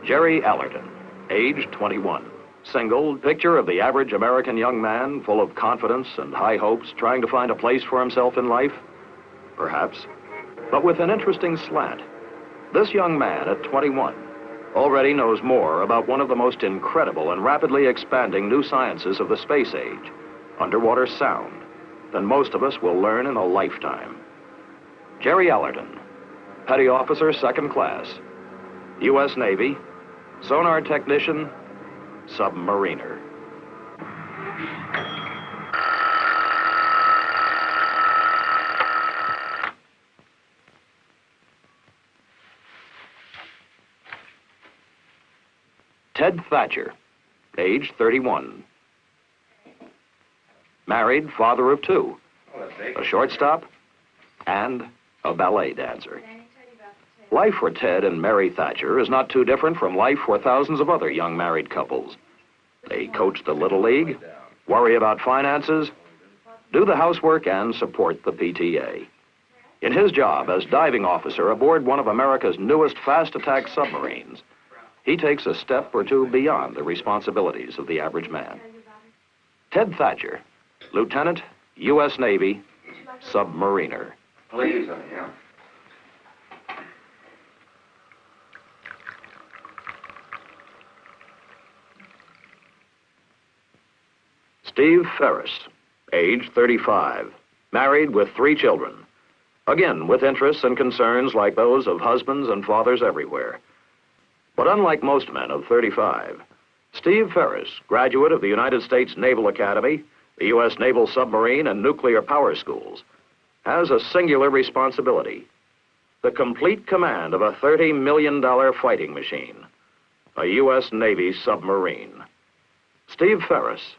Jerry Allerton, age 21. Single, picture of the average American young man, full of confidence and high hopes, trying to find a place for himself in life? Perhaps. But with an interesting slant. This young man at 21 already knows more about one of the most incredible and rapidly expanding new sciences of the space age, underwater sound, than most of us will learn in a lifetime. Jerry Allerton, Petty Officer, 2nd Class, U.S. Navy, Sonar Technician, Submariner. Ted Thatcher, age 31. Married, father of 2, a shortstop and a ballet dancer. Life for Ted and Mary Thatcher is not too different from life for thousands of other young married couples. They coach the Little League, worry about finances, do the housework, and support the PTA. In his job as diving officer aboard one of America's newest fast-attack submarines, he takes a step or two beyond the responsibilities of the average man. Ted Thatcher, Lieutenant, U.S. Navy, Submariner. Please, yeah. Steve Ferris, age 35, married with 3 children. Again, with interests and concerns like those of husbands and fathers everywhere. But unlike most men of 35, Steve Ferris, graduate of the United States Naval Academy, the U.S. Naval Submarine and Nuclear Power Schools, has a singular responsibility: the complete command of a $30 million fighting machine, a U.S. Navy submarine. Steve Ferris,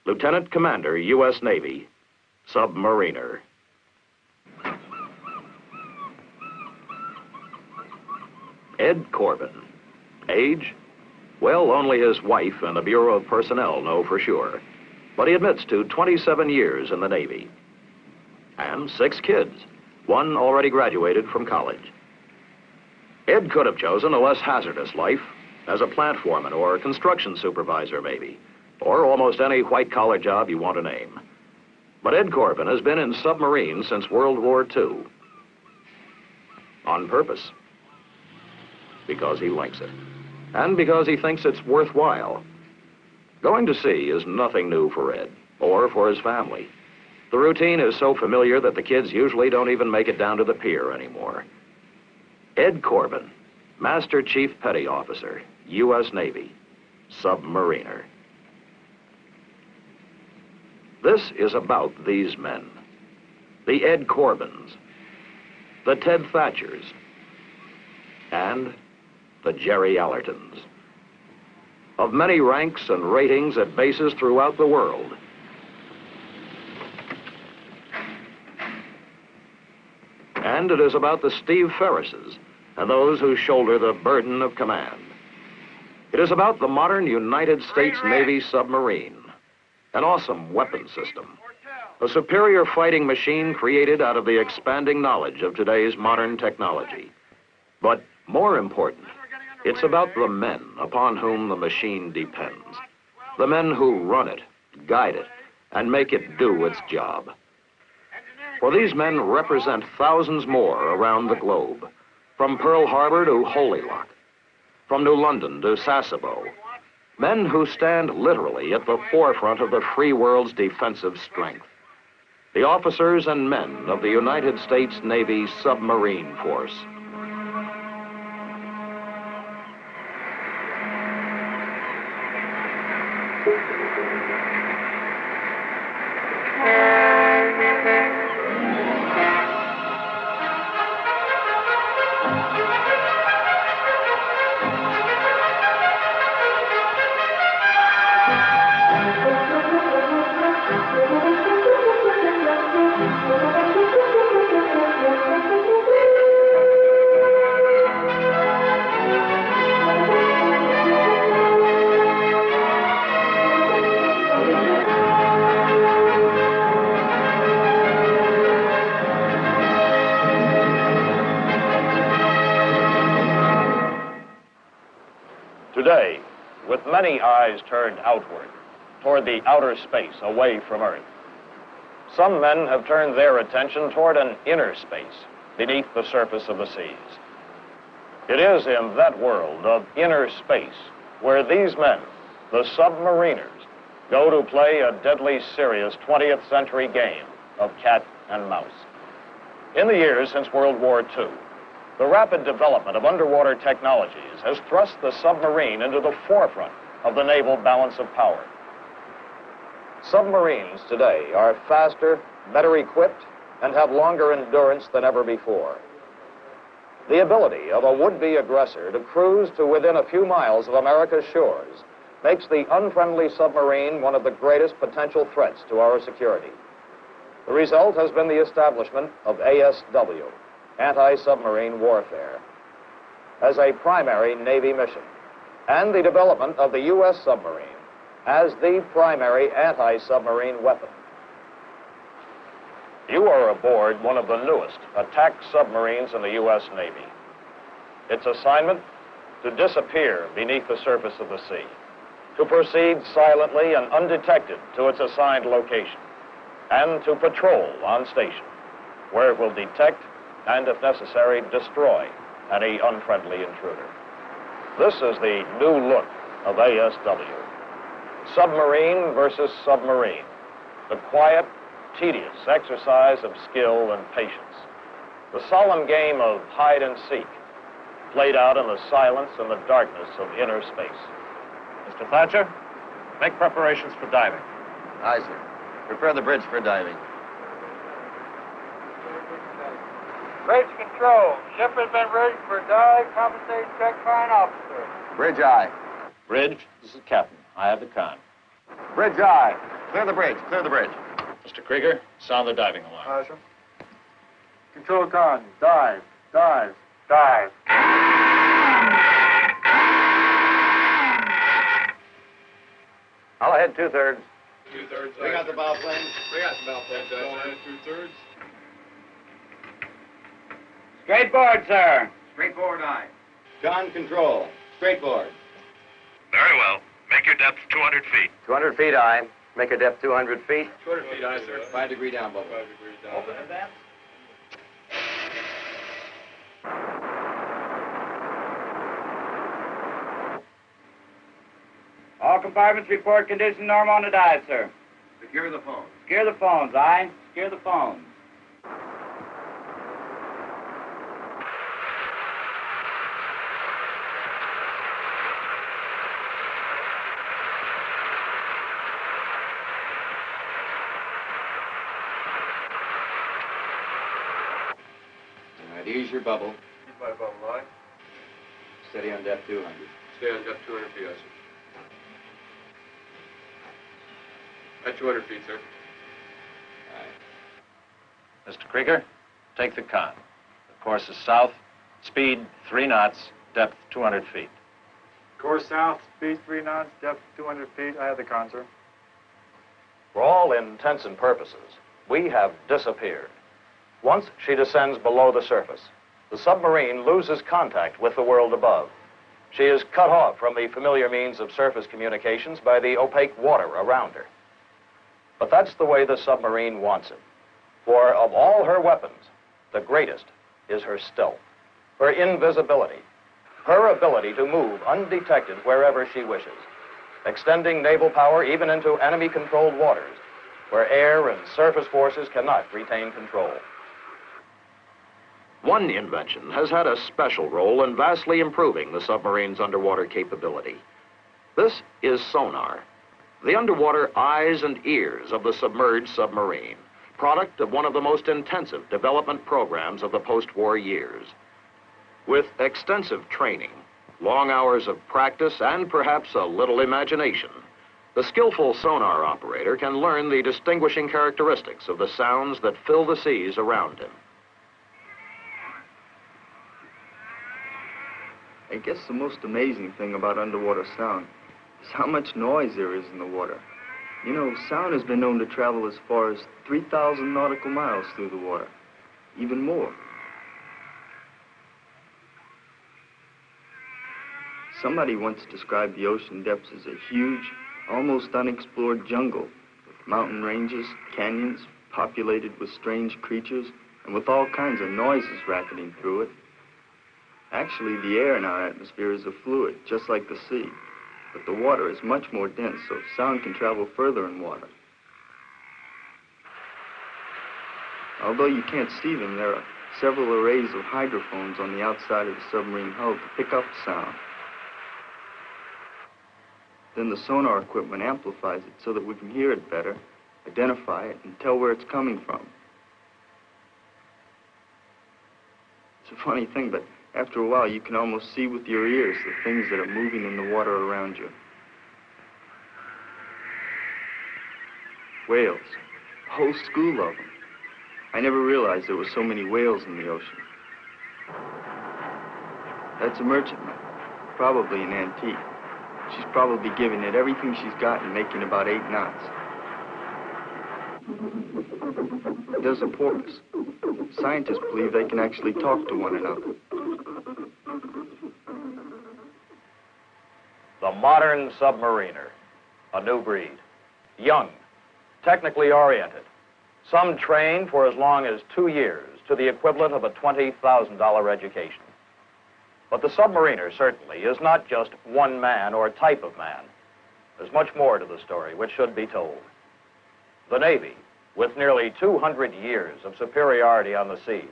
Lieutenant Commander, U.S. Navy, Submariner. Ed Corbin, age? Well, only his wife and the Bureau of Personnel know for sure. But he admits to 27 years in the Navy. And 6 kids, 1 already graduated from college. Ed could have chosen a less hazardous life, as a plant foreman or construction supervisor maybe, or almost any white-collar job you want to name. But Ed Corbin has been in submarines since World War II. On purpose. Because he likes it. And because he thinks it's worthwhile. Going to sea is nothing new for Ed, or for his family. The routine is so familiar that the kids usually don't even make it down to the pier anymore. Ed Corbin, Master Chief Petty Officer, U.S. Navy, Submariner. This is about these men. The Ed Corbins, the Ted Thatchers, and the Jerry Allertons. Of many ranks and ratings at bases throughout the world. And it is about the Steve Ferrises and those who shoulder the burden of command. It is about the modern United States Navy submarine, an awesome weapon system, a superior fighting machine created out of the expanding knowledge of today's modern technology. But more important, it's about the men upon whom the machine depends. The men who run it, guide it, and make it do its job. For these men represent thousands more around the globe, from Pearl Harbor to Holy Lock, from New London to Sasebo. Men who stand literally at the forefront of the free world's defensive strength. The officers and men of the United States Navy Submarine Force. Today, with many eyes turned outward, toward the outer space, away from Earth, some men have turned their attention toward an inner space beneath the surface of the seas. It is in that world of inner space where these men, the submariners, go to play a deadly serious 20th century game of cat and mouse. In the years since World War II, the rapid development of underwater technologies has thrust the submarine into the forefront of the naval balance of power. Submarines today are faster, better equipped, and have longer endurance than ever before. The ability of a would-be aggressor to cruise to within a few miles of America's shores makes the unfriendly submarine one of the greatest potential threats to our security. The result has been the establishment of ASW, Anti-Submarine Warfare, as a primary Navy mission, and the development of the U.S. submarine as the primary anti-submarine weapon. You are aboard one of the newest attack submarines in the U.S. Navy. Its assignment? To disappear beneath the surface of the sea, to proceed silently and undetected to its assigned location, and to patrol on station, where it will detect and, if necessary, destroy any unfriendly intruder. This is the new look of ASW. Submarine versus submarine. The quiet, tedious exercise of skill and patience. The solemn game of hide and seek, played out in the silence and the darkness of inner space. Mr. Thatcher, make preparations for diving. Aye, sir. Prepare the bridge for diving. Bridge control. Ship has been ready for dive. Compensate check fine officer. Bridge aye. Bridge, this is Captain. I have the con. Bridge aye. Clear the bridge. Clear the bridge. Mr. Krieger, sound the diving alarm. Aye, sir. Control con. Dive. Dive. Dive. I'll head 2/3. 2/3. Bring out the bow plane. Bring out the bow plane, Dutch. 2/3. Straight board, sir. Straight forward aye. John, control. Straight board. Very well. Make your depth 200 feet. 200 feet aye. Make a depth 200 feet. 200 feet, aye, sir. 5 degree down, bubble. 5 degrees down. Open and down. All compartments report condition normal on the dive, sir. Secure the phone. Secure the phones, aye. Secure the phones. All right, ease your bubble. Keep my bubble, aye. Steady on depth 200. Stay on depth 200 feet, aye, sir. At 200 feet, sir. Aye. Mr. Krieger, take the con. The course is south, speed 3 knots, depth 200 feet. Course south, speed 3 knots, depth 200 feet. I have the con, sir. For all intents and purposes, we have disappeared. Once she descends below the surface, the submarine loses contact with the world above. She is cut off from the familiar means of surface communications by the opaque water around her. But that's the way the submarine wants it. For of all her weapons, the greatest is her stealth, her invisibility, her ability to move undetected wherever she wishes, extending naval power even into enemy-controlled waters, where air and surface forces cannot retain control. One invention has had a special role in vastly improving the submarine's underwater capability. This is sonar, the underwater eyes and ears of the submerged submarine, product of one of the most intensive development programs of the post-war years. With extensive training, long hours of practice, and perhaps a little imagination, the skillful sonar operator can learn the distinguishing characteristics of the sounds that fill the seas around him. I guess the most amazing thing about underwater sound is how much noise there is in the water. You know, sound has been known to travel as far as 3,000 nautical miles through the water, even more. Somebody once described the ocean depths as a huge, almost unexplored jungle with mountain ranges, canyons, populated with strange creatures, and with all kinds of noises racketing through it. Actually, the air in our atmosphere is a fluid, just like the sea. But the water is much more dense, so sound can travel further in water. Although you can't see them, there are several arrays of hydrophones on the outside of the submarine hull to pick up sound. Then the sonar equipment amplifies it so that we can hear it better, identify it, and tell where it's coming from. It's a funny thing, but after a while, you can almost see with your ears the things that are moving in the water around you. Whales. A whole school of them. I never realized there were so many whales in the ocean. That's a merchantman, probably an antique. She's probably giving it everything she's got and making about 8 knots. There's a porpoise. Scientists believe they can actually talk to one another. The modern submariner, a new breed. Young, technically oriented. Some trained for as long as 2 years to the equivalent of a $20,000 education. But the submariner certainly is not just one man or type of man. There's much more to the story which should be told. The Navy, with nearly 200 years of superiority on the seas,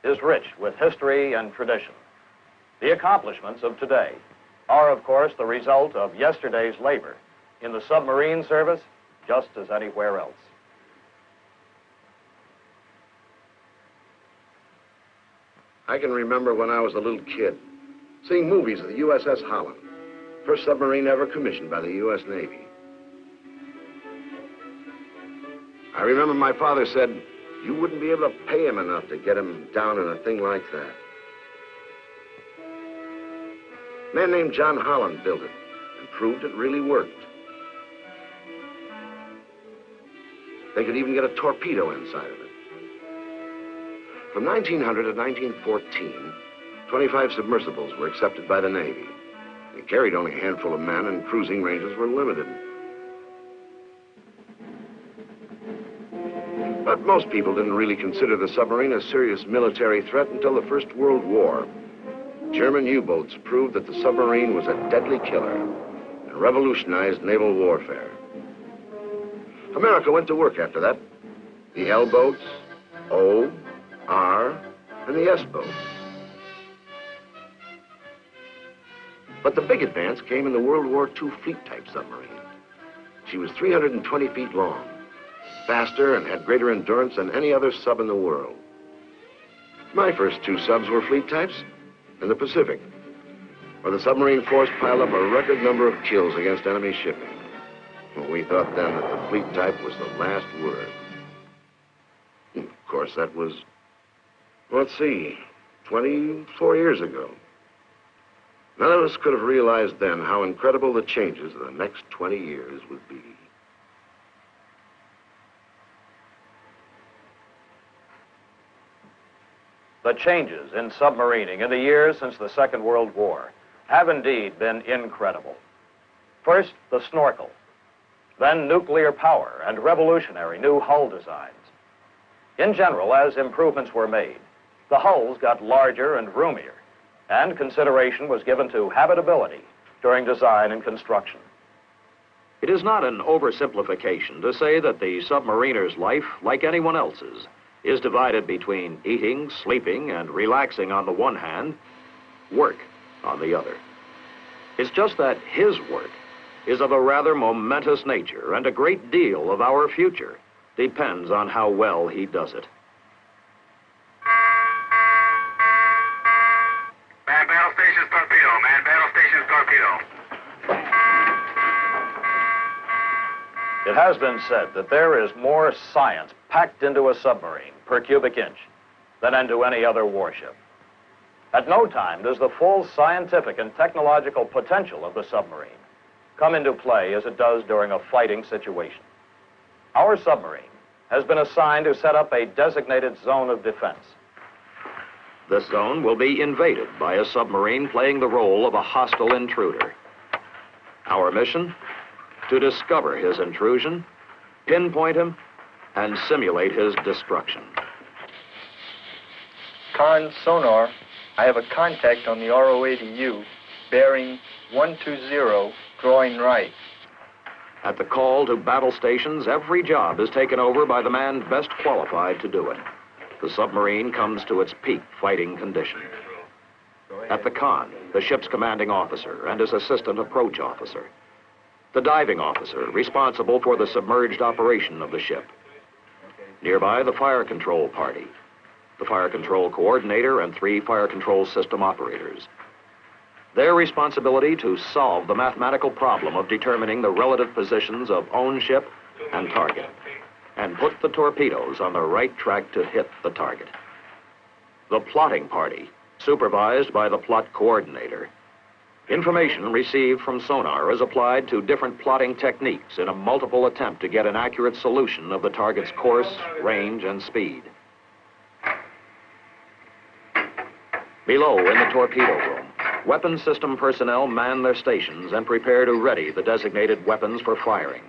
is rich with history and tradition. The accomplishments of today are, of course, the result of yesterday's labor in the submarine service, just as anywhere else. I can remember when I was a little kid, seeing movies of the USS Holland, first submarine ever commissioned by the U.S. Navy. I remember my father said, you wouldn't be able to pay him enough to get him down in a thing like that. A man named John Holland built it and proved it really worked. They could even get a torpedo inside of it. From 1900 to 1914, 25 submersibles were accepted by the Navy. They carried only a handful of men and cruising ranges were limited. But most people didn't really consider the submarine a serious military threat until the First World War. German U-boats proved that the submarine was a deadly killer and revolutionized naval warfare. America went to work after that. The L boats, O, R, and the S boats. But the big advance came in the World War II fleet-type submarine. She was 320 feet long, faster and had greater endurance than any other sub in the world. My first 2 subs were fleet types in the Pacific, where the submarine force piled up a record number of kills against enemy shipping. Well, we thought then that the fleet type was the last word. Of course, that was, let's see, 24 years ago. None of us could have realized then how incredible the changes of the next 20 years would be. The changes in submarining in the years since the Second World War have indeed been incredible. First, the snorkel, then nuclear power and revolutionary new hull designs. In general, as improvements were made, the hulls got larger and roomier, and consideration was given to habitability during design and construction. It is not an oversimplification to say that the submariner's life, like anyone else's, is divided between eating, sleeping, and relaxing on the one hand, work on the other. It's just that his work is of a rather momentous nature, and a great deal of our future depends on how well he does it. Man battle station's torpedo. Man battle station's torpedo. It has been said that there is more science packed into a submarine per cubic inch than into any other warship. At no time does the full scientific and technological potential of the submarine come into play as it does during a fighting situation. Our submarine has been assigned to set up a designated zone of defense. This zone will be invaded by a submarine playing the role of a hostile intruder. Our mission? To discover his intrusion, pinpoint him, and simulate his destruction. Con Sonar, I have a contact on the RO-80U, bearing 120, drawing right. At the call to battle stations, every job is taken over by the man best qualified to do it. The submarine comes to its peak fighting condition. At the con, the ship's commanding officer and his assistant approach officer. The diving officer, responsible for the submerged operation of the ship. Nearby, the fire control party. The fire control coordinator and 3 fire control system operators. Their responsibility to solve the mathematical problem of determining the relative positions of own ship and target, and put the torpedoes on the right track to hit the target. The plotting party, supervised by the plot coordinator. Information received from sonar is applied to different plotting techniques in a multiple attempt to get an accurate solution of the target's course, range, and speed. Below in the torpedo room, weapons system personnel man their stations and prepare to ready the designated weapons for firing.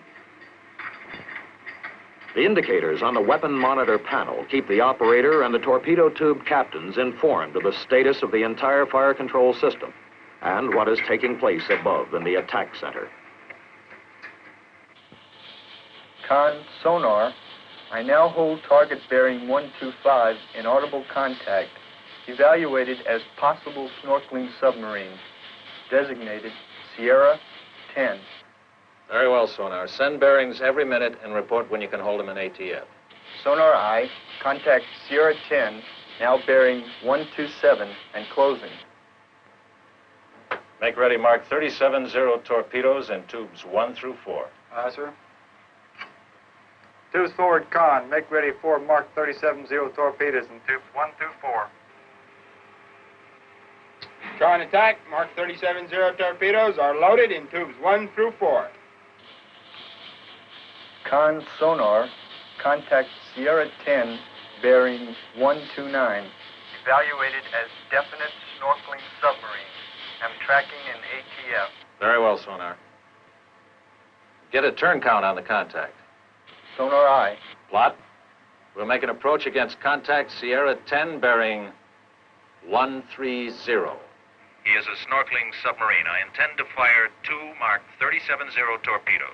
The indicators on the weapon monitor panel keep the operator and the torpedo tube captains informed of the status of the entire fire control system and what is taking place above in the attack center. Con Sonar, I now hold target bearing 125 in audible contact, evaluated as possible snorkeling submarine, designated Sierra 10. Very well, Sonar. Send bearings every minute and report when you can hold them in ATF. Sonar I, contact Sierra 10, now bearing 127 and closing. Make ready Mark 37-0 torpedoes in tubes 1 through 4. Aye, sir. Tubes forward, con. Make ready for Mark 37-0 torpedoes in tubes 1 through 4. Con attack. Mark 37-0 torpedoes are loaded in tubes 1 through 4. Con Sonar, contact Sierra 10, bearing 129. Evaluated as definite snorkeling submarine. I'm tracking in ATF. Very well, Sonar. Get a turn count on the contact. Sonar I. Plot. We'll make an approach against contact Sierra 10 bearing 130. He is a snorkeling submarine. I intend to fire 2 Mark 37-0 torpedoes.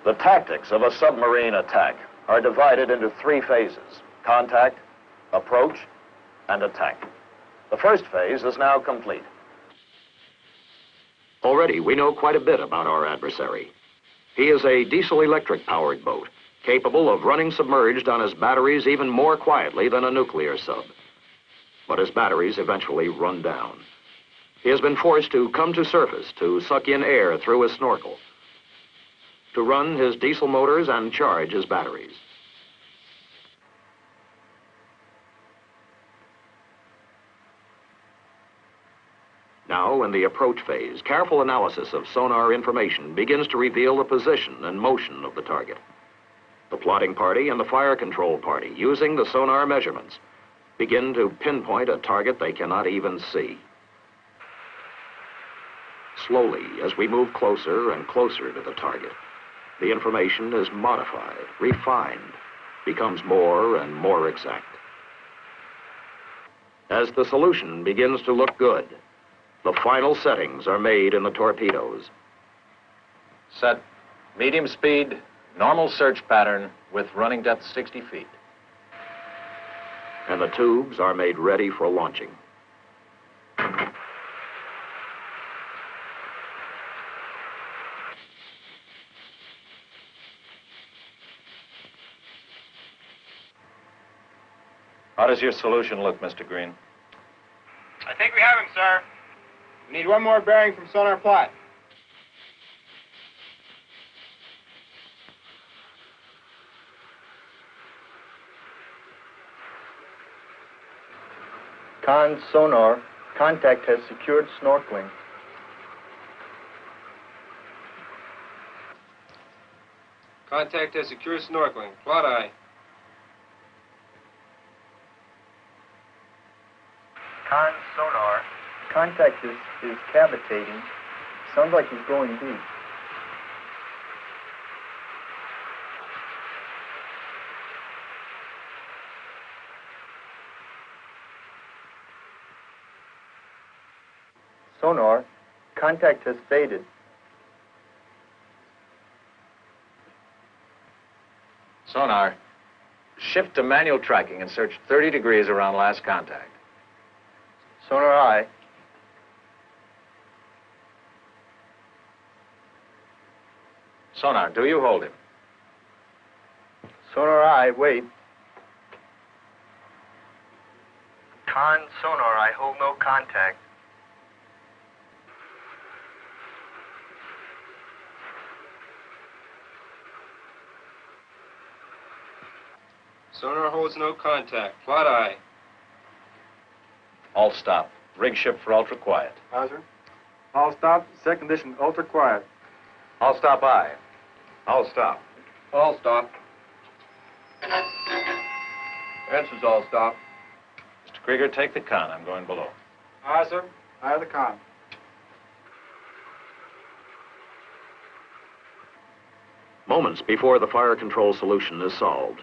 The tactics of a submarine attack are divided into 3 phases: contact, approach, and attack. The first phase is now complete. Already, we know quite a bit about our adversary. He is a diesel-electric powered boat, capable of running submerged on his batteries even more quietly than a nuclear sub. But his batteries eventually run down. He has been forced to come to surface to suck in air through his snorkel, to run his diesel motors and charge his batteries. Now, in the approach phase, careful analysis of sonar information begins to reveal the position and motion of the target. The plotting party and the fire control party, using the sonar measurements, begin to pinpoint a target they cannot even see. Slowly, as we move closer and closer to the target, the information is modified, refined, becomes more and more exact. As the solution begins to look good, the final settings are made in the torpedoes. Set medium speed, normal search pattern with running depth 60 feet. And the tubes are made ready for launching. How does your solution look, Mr. Green? I think we have him, sir. We need 1 more bearing from sonar plot. Con Sonar, contact has secured snorkeling. Contact has secure snorkeling. Plot I. Con sonar. Contact is cavitating. Sounds like he's going deep. Sonar, contact has faded. Sonar, shift to manual tracking and search 30 degrees around last contact. Sonar I. Sonar, do you hold him? Sonar I, wait. Con sonar, I hold no contact. Sonar holds no contact. Plot I. All stop. Rig ship for ultra quiet. Aye, sir. All stop. Set condition ultra quiet. All stop I. All stop. All stop. Answers all stop. Mr. Krieger, take the con. I'm going below. Aye, sir. I have the con. Moments before the fire control solution is solved,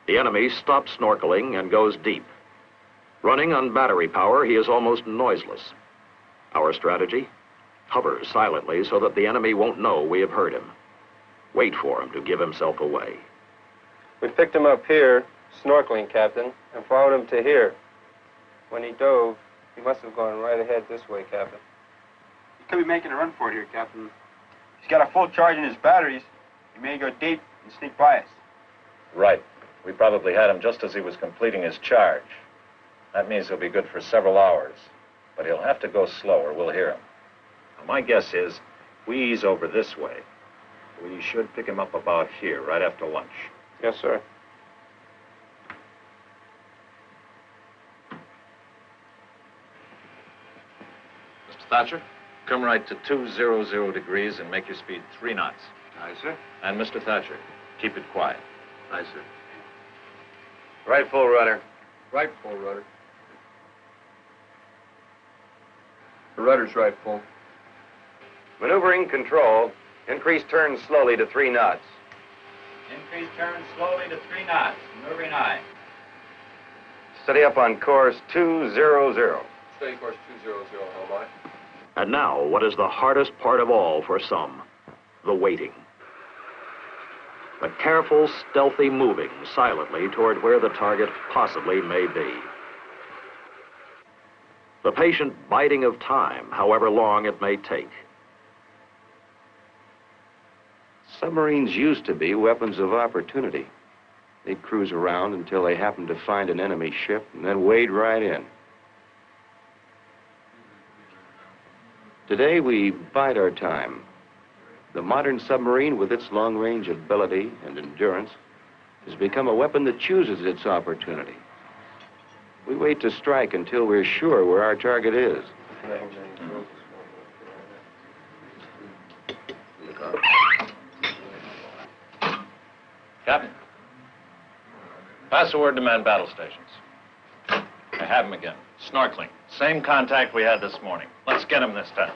the enemy stops snorkeling and goes deep. Running on battery power, he is almost noiseless. Our strategy? Hover silently so that the enemy won't know we have heard him. Wait for him to give himself away. We picked him up here, snorkeling, Captain, and followed him to here. When he dove, he must have gone right ahead this way, Captain. He could be making a run for it here, Captain. He's got a full charge in his batteries. He may go deep and sneak by us. Right. We probably had him just as he was completing his charge. That means he'll be good for several hours. But he'll have to go slow or we'll hear him. Now, my guess is we ease over this way. We should pick him up about here, right after lunch. Yes, sir. Mr. Thatcher, come right to 200 degrees and make your speed 3 knots. Aye, sir. And Mr. Thatcher, keep it quiet. Aye, sir. Right full rudder. Right full rudder. The rudder's right full. Maneuvering control. Increase turn slowly to 3 knots. Increase turn slowly to 3 knots. Maneuvering aye. Steady up on course 200. Steady course 200, helm aye. And now, what is the hardest part of all for some? The waiting. The careful, stealthy moving silently toward where the target possibly may be. The patient biding of time, however long it may take. Submarines used to be weapons of opportunity. They'd cruise around until they happened to find an enemy ship and then wade right in. Today, we bide our time. The modern submarine, with its long-range ability and endurance, has become a weapon that chooses its opportunity. We wait to strike until we're sure where our target is. Captain, pass the word to man battle stations. I have him again. Snorkeling. Same contact we had this morning. Let's get him this time.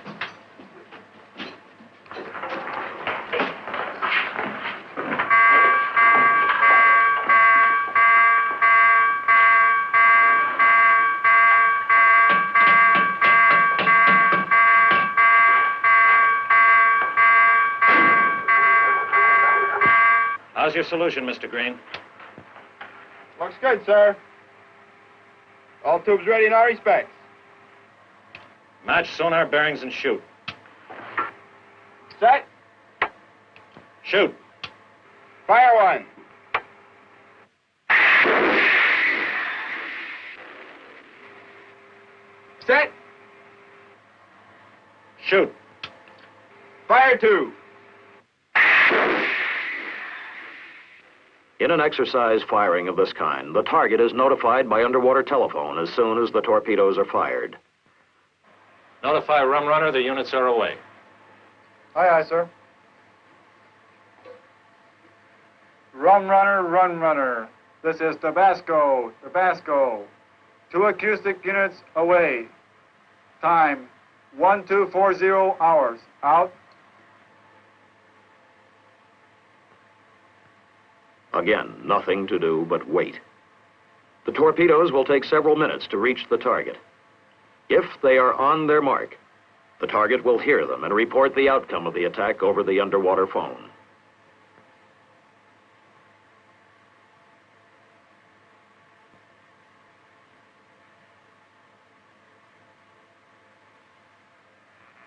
How's your solution, Mr. Green? Looks good, sir. All tubes ready in our respects. Match sonar bearings and shoot. Set. Shoot. Fire one. Set. Shoot. Fire two. In an exercise firing of this kind, the target is notified by underwater telephone as soon as the torpedoes are fired. Notify Rum Runner the units are away. Aye, aye, sir. Run runner, run runner. This is Tabasco, Tabasco. 2 acoustic units away. Time, 1240 hours. Out. Again, nothing to do but wait. The torpedoes will take several minutes to reach the target. If they are on their mark, the target will hear them and report the outcome of the attack over the underwater phone.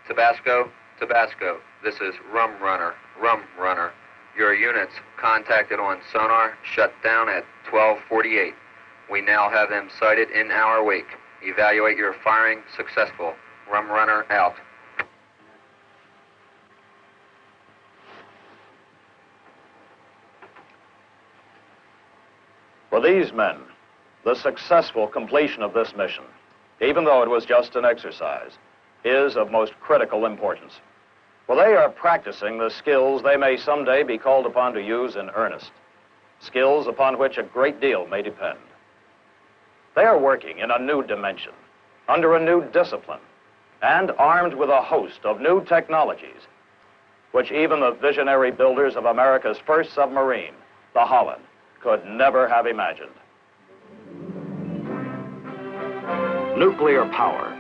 Tabasco, Tabasco, this is Rum Runner. Your units contacted on Sonar shut down at 12:48. We now have them sighted in our wake. Evaluate your firing successful. Rum Runner out. For these men, the successful completion of this mission, even though it was just an exercise, is of most critical importance. For they are practicing the skills they may someday be called upon to use in earnest, skills upon which a great deal may depend. They are working in a new dimension, under a new discipline, and armed with a host of new technologies, which even the visionary builders of America's first submarine, the Holland, could never have imagined. Nuclear power,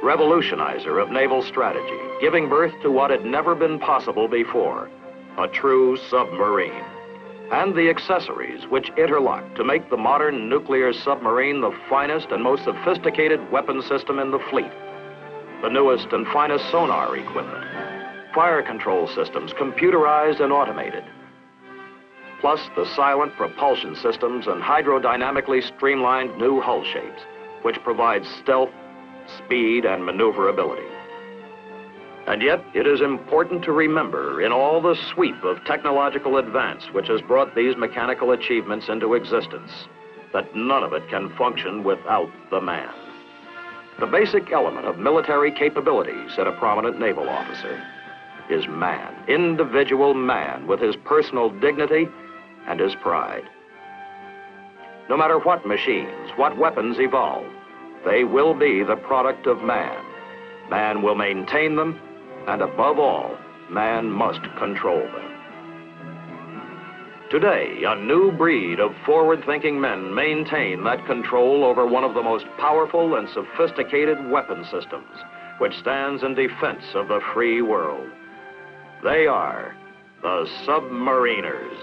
revolutionizer of naval strategy, giving birth to what had never been possible before, a true submarine, and the accessories which interlock to make the modern nuclear submarine the finest and most sophisticated weapon system in the fleet, the newest and finest sonar equipment, fire control systems computerized and automated, plus the silent propulsion systems and hydrodynamically streamlined new hull shapes, which provide stealth, speed, and maneuverability. And yet, it is important to remember, in all the sweep of technological advance which has brought these mechanical achievements into existence, that none of it can function without the man. The basic element of military capability, said a prominent naval officer, is man, individual man, with his personal dignity and his pride. No matter what machines, what weapons evolve, they will be the product of man. Man will maintain them, and above all, man must control them. Today, a new breed of forward-thinking men maintain that control over one of the most powerful and sophisticated weapon systems, which stands in defense of the free world. They are the Submariners.